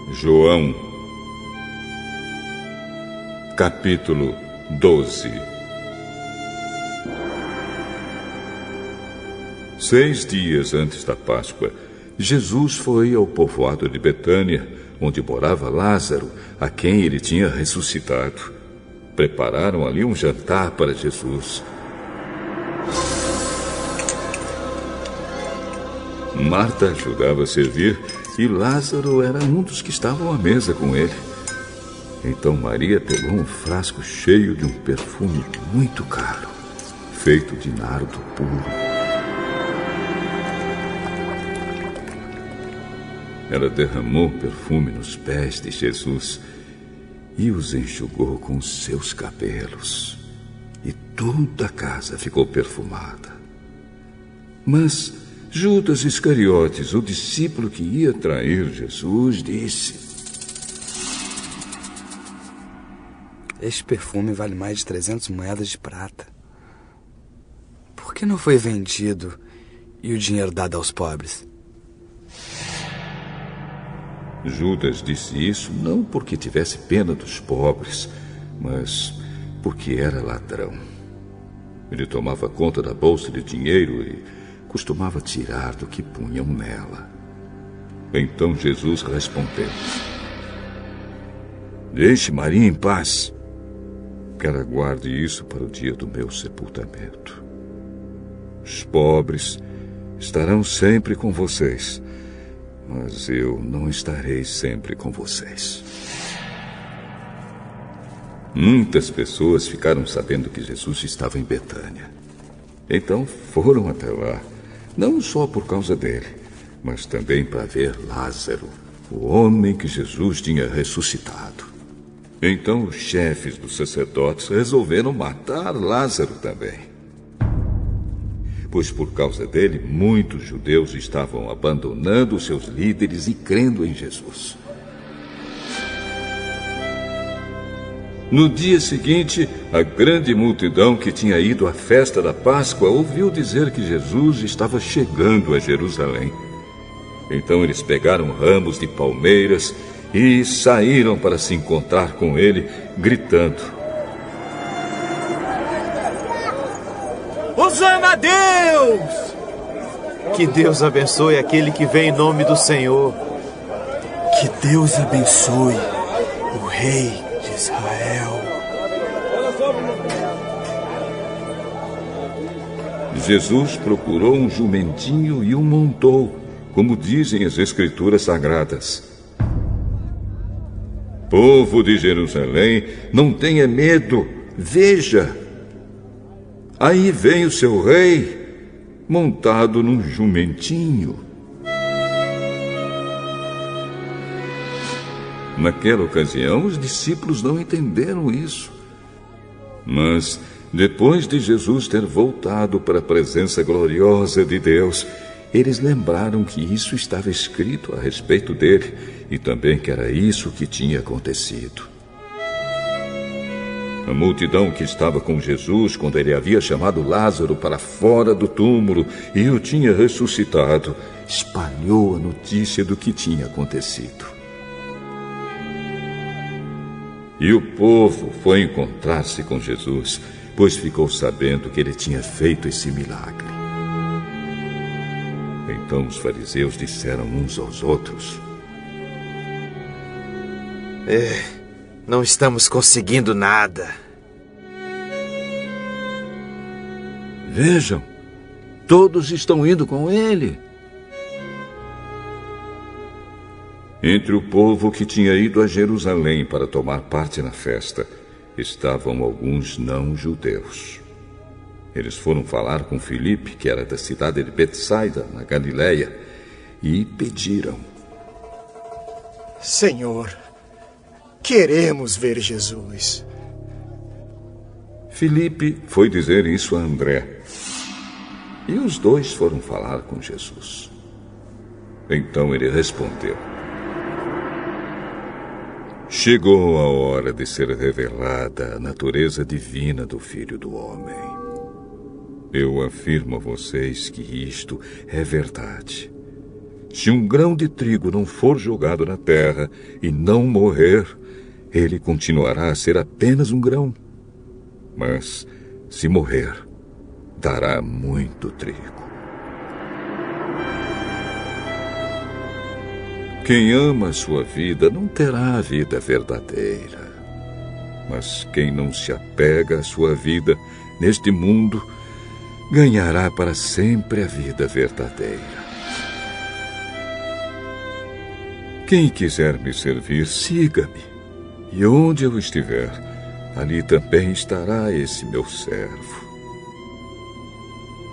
João, capítulo 12. 6 dias antes da Páscoa, Jesus foi ao povoado de Betânia, onde morava Lázaro, a quem ele tinha ressuscitado. Prepararam ali um jantar para Jesus. Marta ajudava a servir e Lázaro era um dos que estavam à mesa com ele. Então Maria pegou um frasco cheio de um perfume muito caro, feito de nardo puro. Ela derramou perfume nos pés de Jesus e os enxugou com os seus cabelos. E toda a casa ficou perfumada. Mas Judas Iscariotes, o discípulo que ia trair Jesus, disse: Este perfume vale mais de 300 moedas de prata. Por que não foi vendido e o dinheiro dado aos pobres? Judas disse isso não porque tivesse pena dos pobres, mas porque era ladrão. Ele tomava conta da bolsa de dinheiro e costumava tirar do que punham nela. Então Jesus respondeu: Deixe Maria em paz. Que ela guarde isso para o dia do meu sepultamento. Os pobres estarão sempre com vocês, mas eu não estarei sempre com vocês. Muitas pessoas ficaram sabendo que Jesus estava em Betânia. Então foram até lá, não só por causa dele, mas também para ver Lázaro, o homem que Jesus tinha ressuscitado. Então os chefes dos sacerdotes resolveram matar Lázaro também. Pois por causa dele, muitos judeus estavam abandonando seus líderes e crendo em Jesus. No dia seguinte, a grande multidão que tinha ido à festa da Páscoa ouviu dizer que Jesus estava chegando a Jerusalém. Então eles pegaram ramos de palmeiras e saíram para se encontrar com ele, gritando: Hosana a Deus! Que Deus abençoe aquele que vem em nome do Senhor. Que Deus abençoe o Rei de Israel. Jesus procurou um jumentinho e o montou, como dizem as Escrituras Sagradas. Povo de Jerusalém, não tenha medo, veja! Aí vem o seu rei, montado num jumentinho. Naquela ocasião, os discípulos não entenderam isso. Mas, depois de Jesus ter voltado para a presença gloriosa de Deus, eles lembraram que isso estava escrito a respeito dele e também que era isso que tinha acontecido. A multidão que estava com Jesus quando ele havia chamado Lázaro para fora do túmulo e o tinha ressuscitado, espalhou a notícia do que tinha acontecido. E o povo foi encontrar-se com Jesus, pois ficou sabendo que ele tinha feito esse milagre. Então os fariseus disseram uns aos outros: Não estamos conseguindo nada. Vejam, todos estão indo com ele. Entre o povo que tinha ido a Jerusalém para tomar parte na festa, estavam alguns não-judeus. Eles foram falar com Filipe, que era da cidade de Betsaida, na Galileia, e pediram: Senhor, queremos ver Jesus. Filipe foi dizer isso a André. E os dois foram falar com Jesus. Então ele respondeu: Chegou a hora de ser revelada a natureza divina do Filho do Homem. Eu afirmo a vocês que isto é verdade. Se um grão de trigo não for jogado na terra e não morrer, ele continuará a ser apenas um grão. Mas, se morrer, dará muito trigo. Quem ama a sua vida não terá a vida verdadeira. Mas quem não se apega à sua vida neste mundo, ganhará para sempre a vida verdadeira. Quem quiser me servir, siga-me. E onde eu estiver, ali também estará esse meu servo.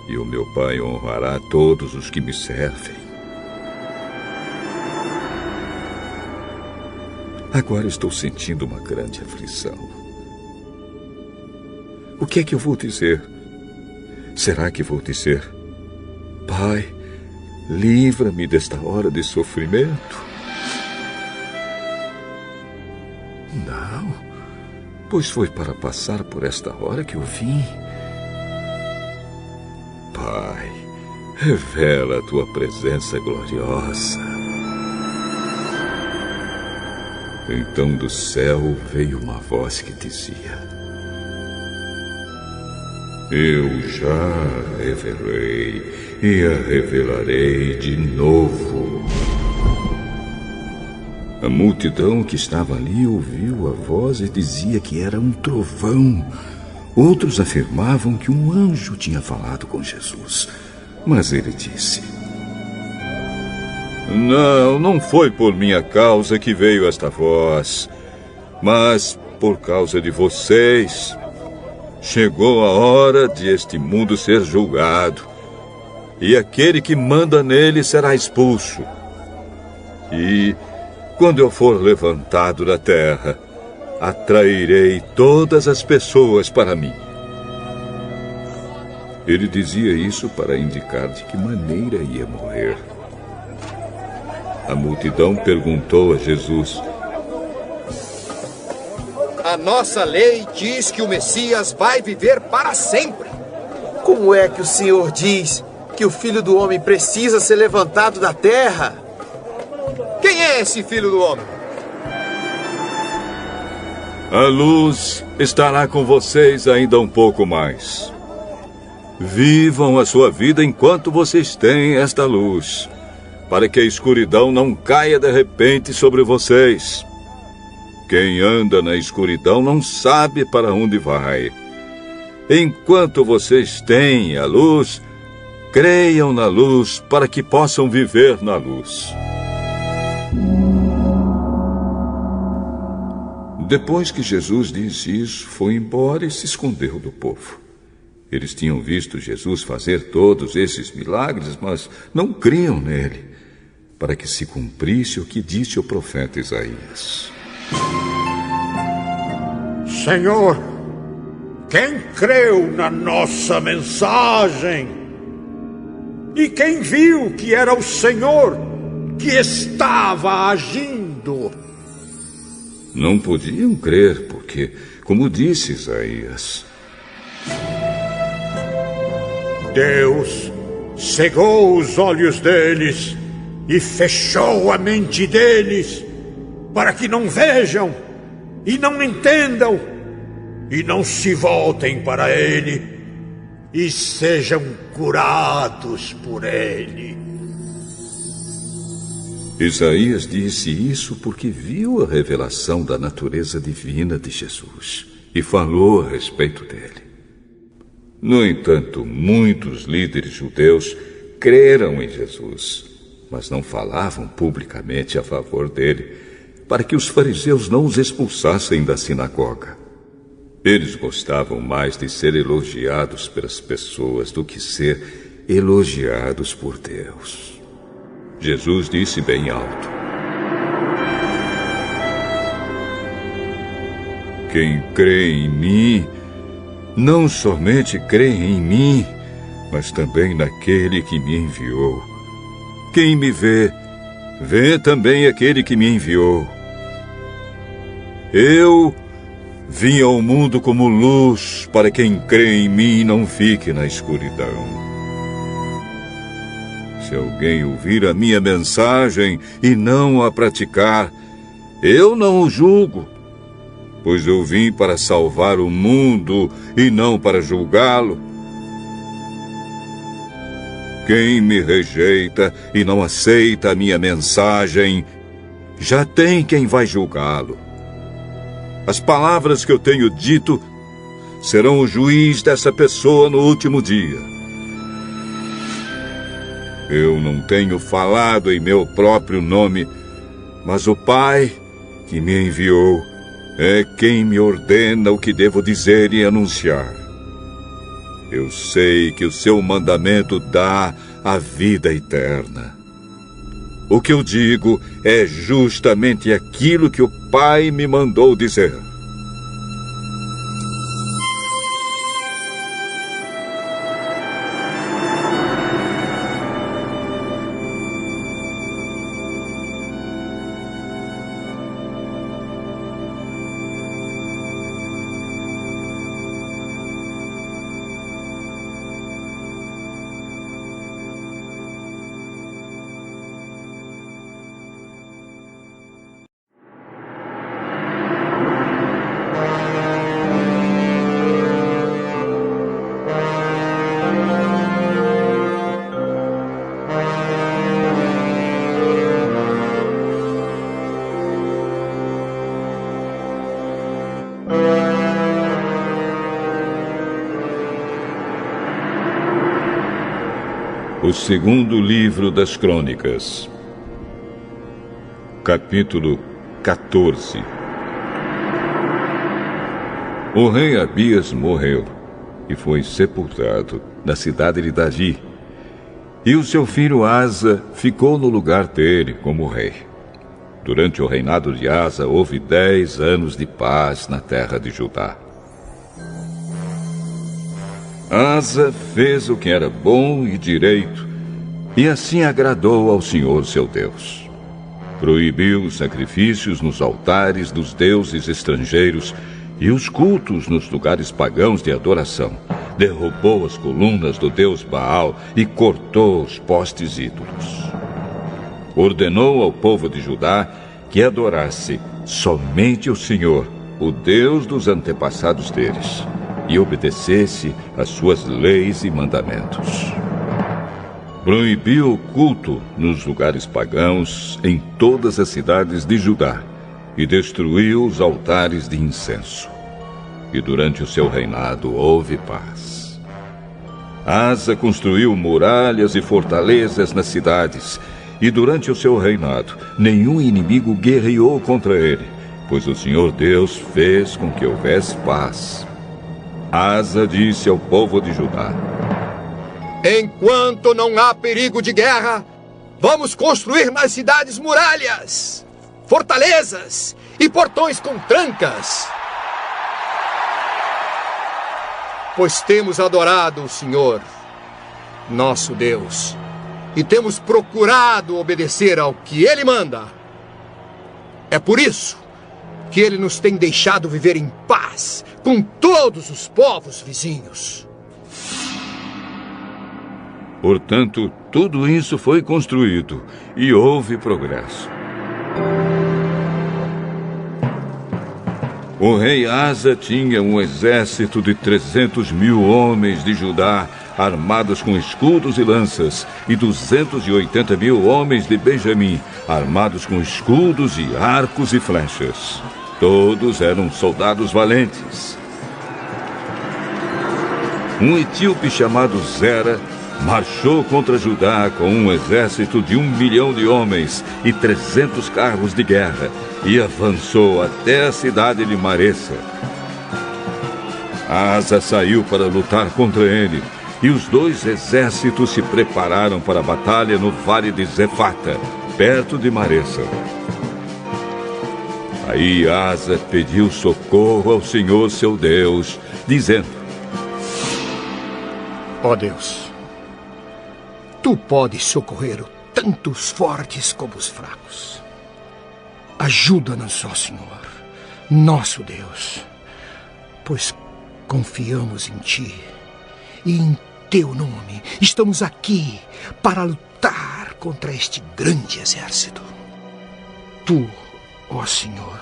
E o meu Pai honrará todos os que me servem. Agora estou sentindo uma grande aflição. O que é que eu vou dizer? Será que vou dizer: Pai, livra-me desta hora de sofrimento? Não, pois foi para passar por esta hora que eu vim. Pai, revela a tua presença gloriosa. Então do céu veio uma voz que dizia: Eu já revelei e a revelarei de novo. A multidão que estava ali ouviu a voz e dizia que era um trovão. Outros afirmavam que um anjo tinha falado com Jesus. Mas ele disse: Não foi por minha causa que veio esta voz, mas por causa de vocês. Chegou a hora de este mundo ser julgado, e aquele que manda nele será expulso. E, quando eu for levantado da terra, atrairei todas as pessoas para mim. Ele dizia isso para indicar de que maneira ia morrer. A multidão perguntou a Jesus: A nossa lei diz que o Messias vai viver para sempre. Como é que o Senhor diz que o Filho do Homem precisa ser levantado da terra? Quem é esse Filho do Homem? A luz estará com vocês ainda um pouco mais. Vivam a sua vida enquanto vocês têm esta luz, para que a escuridão não caia de repente sobre vocês. Quem anda na escuridão não sabe para onde vai. Enquanto vocês têm a luz, creiam na luz para que possam viver na luz. Depois que Jesus disse isso, foi embora e se escondeu do povo. Eles tinham visto Jesus fazer todos esses milagres, mas não criam nele, para que se cumprisse o que disse o profeta Isaías. Senhor, quem creu na nossa mensagem? E quem viu que era o Senhor que estava agindo? Não podiam crer, porque, como disse Isaías, Deus cegou os olhos deles e fechou a mente deles, para que não vejam e não entendam e não se voltem para Ele e sejam curados por Ele. Isaías disse isso porque viu a revelação da natureza divina de Jesus e falou a respeito dele. No entanto, muitos líderes judeus creram em Jesus, mas não falavam publicamente a favor dele, para que os fariseus não os expulsassem da sinagoga. Eles gostavam mais de ser elogiados pelas pessoas do que ser elogiados por Deus. Jesus disse bem alto: Quem crê em mim, não somente crê em mim, mas também naquele que me enviou. Quem me vê, vê também aquele que me enviou. Eu vim ao mundo como luz, para quem crê em mim não fique na escuridão. Se alguém ouvir a minha mensagem e não a praticar, eu não o julgo, pois eu vim para salvar o mundo e não para julgá-lo. Quem me rejeita e não aceita a minha mensagem, já tem quem vai julgá-lo. As palavras que eu tenho dito serão o juiz dessa pessoa no último dia. Eu não tenho falado em meu próprio nome, mas o Pai que me enviou é quem me ordena o que devo dizer e anunciar. Eu sei que o seu mandamento dá a vida eterna. O que eu digo é justamente aquilo que o Pai me mandou dizer. O segundo livro das Crônicas, capítulo 14. O rei Abias morreu e foi sepultado na cidade de Davi. E o seu filho Asa ficou no lugar dele como rei. Durante o reinado de Asa, houve 10 anos de paz na terra de Judá. Asa fez o que era bom e direito, e assim agradou ao Senhor seu Deus. Proibiu os sacrifícios nos altares dos deuses estrangeiros e os cultos nos lugares pagãos de adoração. Derrubou as colunas do deus Baal e cortou os postes ídolos. Ordenou ao povo de Judá que adorasse somente o Senhor, o Deus dos antepassados deles, e obedecesse às suas leis e mandamentos. Proibiu o culto nos lugares pagãos em todas as cidades de Judá e destruiu os altares de incenso. E durante o seu reinado houve paz. Asa construiu muralhas e fortalezas nas cidades, e durante o seu reinado nenhum inimigo guerreou contra ele, pois o Senhor Deus fez com que houvesse paz. Asa disse ao povo de Judá: enquanto não há perigo de guerra, vamos construir nas cidades muralhas, fortalezas e portões com trancas. Pois temos adorado o Senhor, nosso Deus, e temos procurado obedecer ao que Ele manda. É por isso que Ele nos tem deixado viver em paz com todos os povos vizinhos. Portanto, tudo isso foi construído e houve progresso. O rei Asa tinha um exército de 300.000 homens de Judá, armados com escudos e lanças, e 280.000 homens de Benjamim, armados com escudos e arcos e flechas. Todos eram soldados valentes. Um etíope chamado Zera marchou contra Judá com um exército de 1 milhão de homens e 300 carros de guerra e avançou até a cidade de Maressa. Asa saiu para lutar contra ele e os dois exércitos se prepararam para a batalha no vale de Zefata, perto de Maressa. Aí Asa pediu socorro ao Senhor seu Deus, dizendo: Ó Deus, Tu podes socorrer tanto os fortes como os fracos. Ajuda-nos, ó Senhor, nosso Deus, pois confiamos em Ti e em Teu nome estamos aqui para lutar lutar contra este grande exército. Tu, ó Senhor,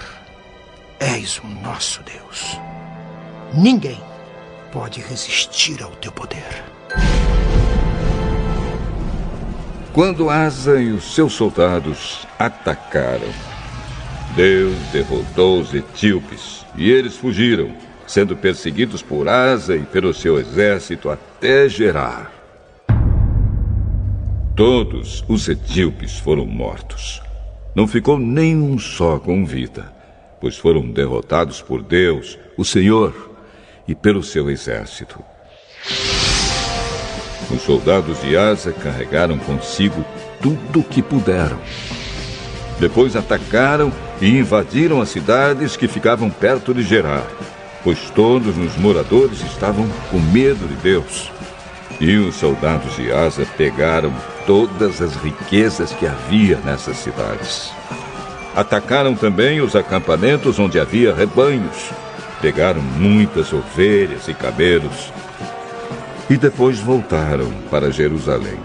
és o nosso Deus. Ninguém pode resistir ao teu poder. Quando Asa e os seus soldados atacaram, Deus derrotou os etíopes e eles fugiram, sendo perseguidos por Asa e pelo seu exército até Gerar. Todos os etíopes foram mortos. Não ficou nenhum só com vida, pois foram derrotados por Deus, o Senhor, e pelo seu exército. Os soldados de Asa carregaram consigo tudo o que puderam. Depois atacaram e invadiram as cidades que ficavam perto de Gerar, pois todos os moradores estavam com medo de Deus. E os soldados de Asa pegaram todas as riquezas que havia nessas cidades. Atacaram também os acampamentos onde havia rebanhos. Pegaram muitas ovelhas e camelos. E depois voltaram para Jerusalém.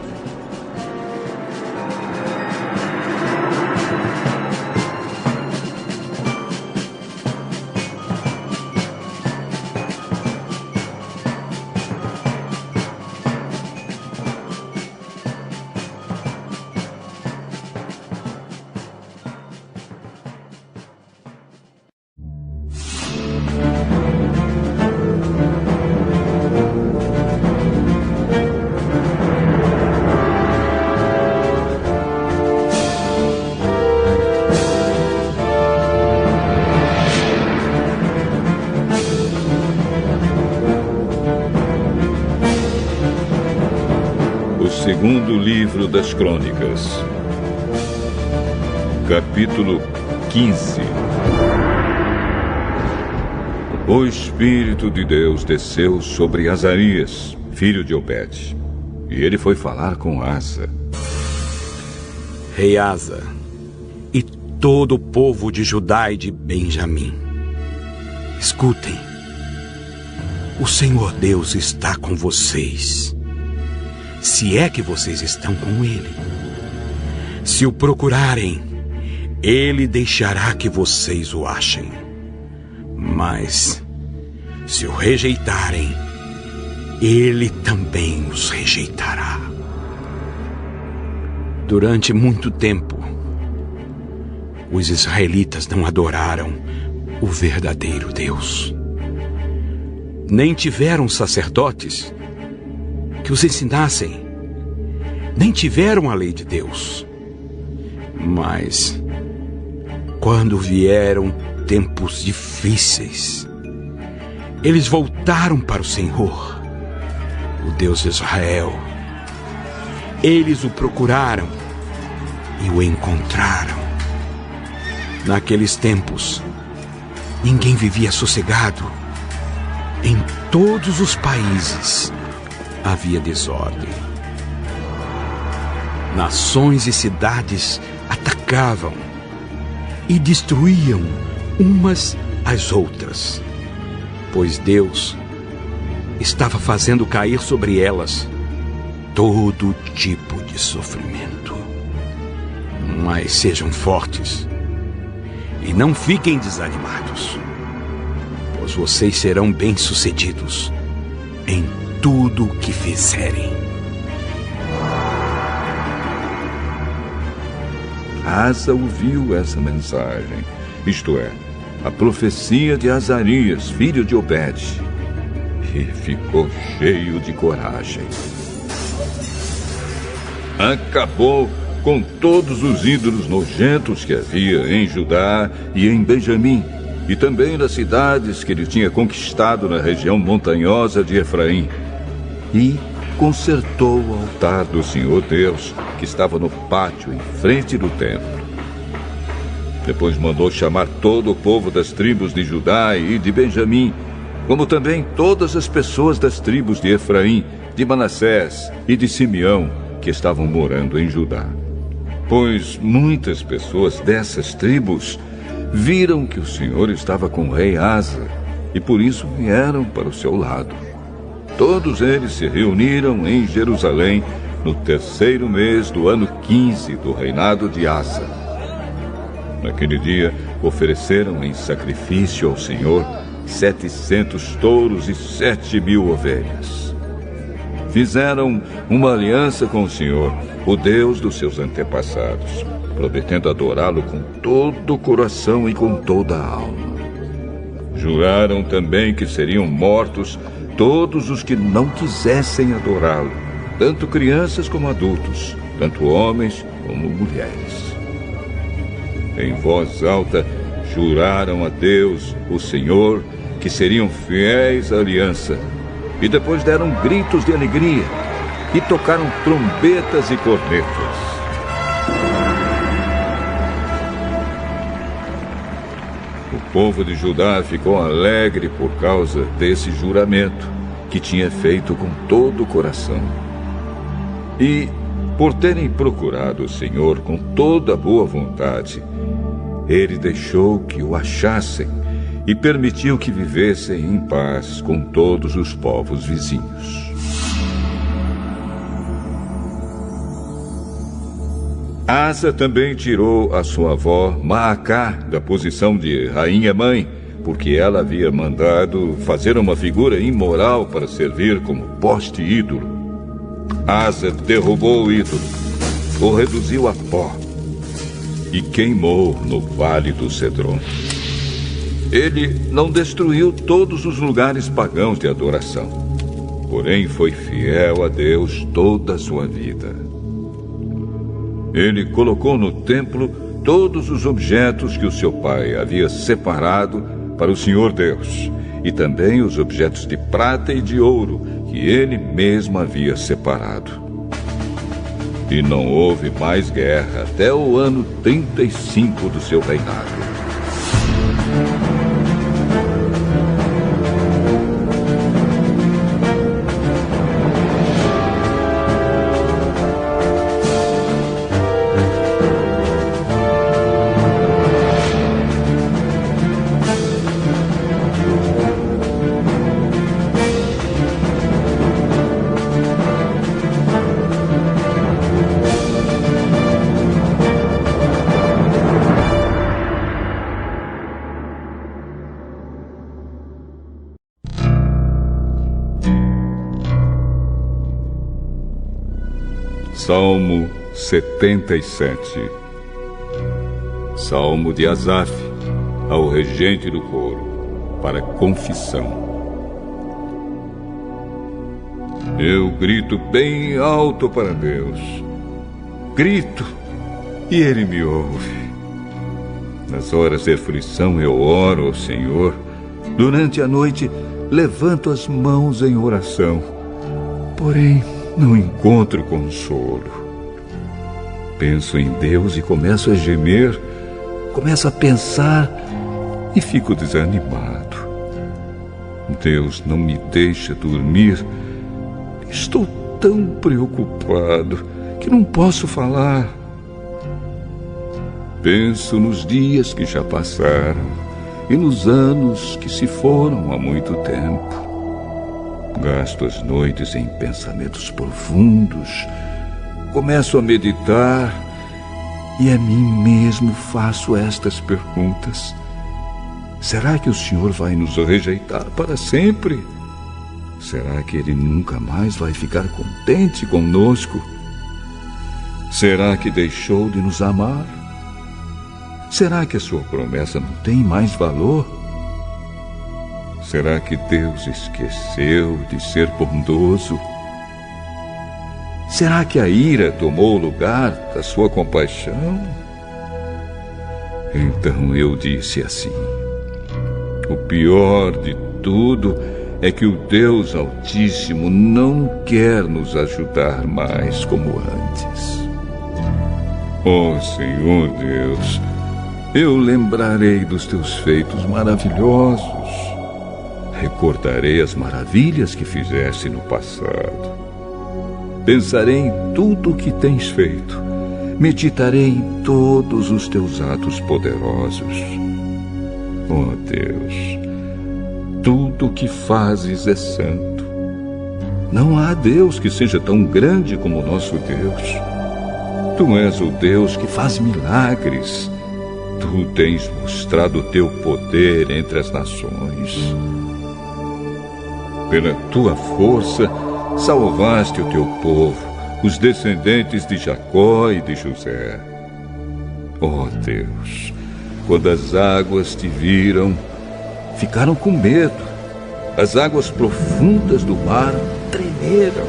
Segundo livro das Crônicas, capítulo 15. O Espírito de Deus desceu sobre Azarias, filho de Obed, e ele foi falar com Asa. Rei Asa, e todo o povo de Judá e de Benjamim, escutem, o Senhor Deus está com vocês. Se é que vocês estão com ele. Se o procurarem, ele deixará que vocês o achem. Mas, se o rejeitarem, ele também os rejeitará. Durante muito tempo, os israelitas não adoraram o verdadeiro Deus. Nem tiveram sacerdotes que os ensinassem, nem tiveram a lei de Deus. Mas, quando vieram tempos difíceis, eles voltaram para o Senhor, o Deus de Israel. Eles o procuraram e o encontraram. Naqueles tempos, ninguém vivia sossegado. Em todos os países havia desordem. Nações e cidades atacavam e destruíam umas às outras, pois Deus estava fazendo cair sobre elas todo tipo de sofrimento. Mas sejam fortes e não fiquem desanimados, pois vocês serão bem-sucedidos em tudo o que fizerem. Asa ouviu essa mensagem, isto é, a profecia de Azarias, filho de Obed, e ficou cheio de coragem. Acabou com todos os ídolos nojentos que havia em Judá e em Benjamim, e também nas cidades que ele tinha conquistado na região montanhosa de Efraim. E consertou o altar do Senhor Deus, que estava no pátio em frente do templo. Depois mandou chamar todo o povo das tribos de Judá e de Benjamim, como também todas as pessoas das tribos de Efraim, de Manassés e de Simeão, que estavam morando em Judá. Pois muitas pessoas dessas tribos viram que o Senhor estava com o rei Asa e por isso vieram para o seu lado. Todos eles se reuniram em Jerusalém, no 3º mês do ano 15 do reinado de Asa. Naquele dia, ofereceram em sacrifício ao Senhor 700 touros e 7.000 ovelhas. Fizeram uma aliança com o Senhor, o Deus dos seus antepassados, prometendo adorá-lo com todo o coração e com toda a alma. Juraram também que seriam mortos todos os que não quisessem adorá-lo, tanto crianças como adultos, tanto homens como mulheres. Em voz alta, juraram a Deus, o Senhor, que seriam fiéis à aliança, e depois deram gritos de alegria e tocaram trombetas e cornetas. O povo de Judá ficou alegre por causa desse juramento que tinha feito com todo o coração. E, por terem procurado o Senhor com toda a boa vontade, Ele deixou que o achassem e permitiu que vivessem em paz com todos os povos vizinhos. Asa também tirou a sua avó, Maacá, da posição de rainha-mãe, porque ela havia mandado fazer uma figura imoral para servir como poste ídolo. Asa derrubou o ídolo, o reduziu a pó e queimou no vale do Cedron. Ele não destruiu todos os lugares pagãos de adoração, porém foi fiel a Deus toda a sua vida. Ele colocou no templo todos os objetos que o seu pai havia separado para o Senhor Deus, e também os objetos de prata e de ouro que ele mesmo havia separado. E não houve mais guerra até o ano 35 do seu reinado. Salmo 77. Salmo de Asaf, ao regente do coro, para confissão. Eu grito bem alto para Deus. Grito, e Ele me ouve. Nas horas de aflição eu oro ao Senhor. Durante a noite levanto as mãos em oração. Porém, não encontro consolo. Penso em Deus e começo a gemer, começo a pensar e fico desanimado. Deus não me deixa dormir. Estou tão preocupado que não posso falar. Penso nos dias que já passaram e nos anos que se foram há muito tempo. Gasto as noites em pensamentos profundos. Começo a meditar e a mim mesmo faço estas perguntas. Será que o Senhor vai nos rejeitar para sempre? Será que Ele nunca mais vai ficar contente conosco? Será que deixou de nos amar? Será que a sua promessa não tem mais valor? Será que Deus esqueceu de ser bondoso? Será que a ira tomou o lugar da sua compaixão? Então eu disse assim: o pior de tudo é que o Deus Altíssimo não quer nos ajudar mais como antes. Ó Senhor Deus, eu lembrarei dos teus feitos maravilhosos. Recordarei as maravilhas que fizeste no passado. Pensarei em tudo o que tens feito. Meditarei em todos os teus atos poderosos. Ó Deus, tudo o que fazes é santo. Não há Deus que seja tão grande como o nosso Deus. Tu és o Deus que faz milagres. Tu tens mostrado o teu poder entre as nações. Pela tua força, salvaste o teu povo, os descendentes de Jacó e de José. Ó Deus, quando as águas te viram, ficaram com medo. As águas profundas do mar tremeram.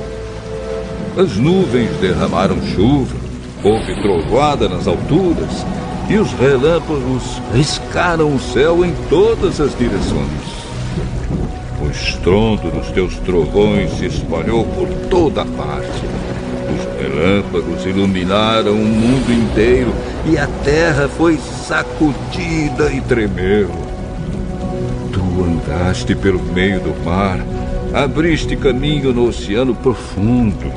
As nuvens derramaram chuva, houve trovoada nas alturas, e os relâmpagos riscaram o céu em todas as direções. O estrondo dos teus trovões se espalhou por toda a parte. Os relâmpagos iluminaram o mundo inteiro e a terra foi sacudida e tremeu. Tu andaste pelo meio do mar, abriste caminho no oceano profundo,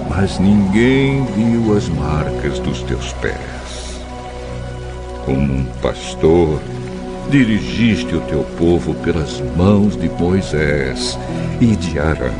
mas ninguém viu as marcas dos teus pés. Como um pastor, dirigiste o teu povo pelas mãos de Moisés e de Arão.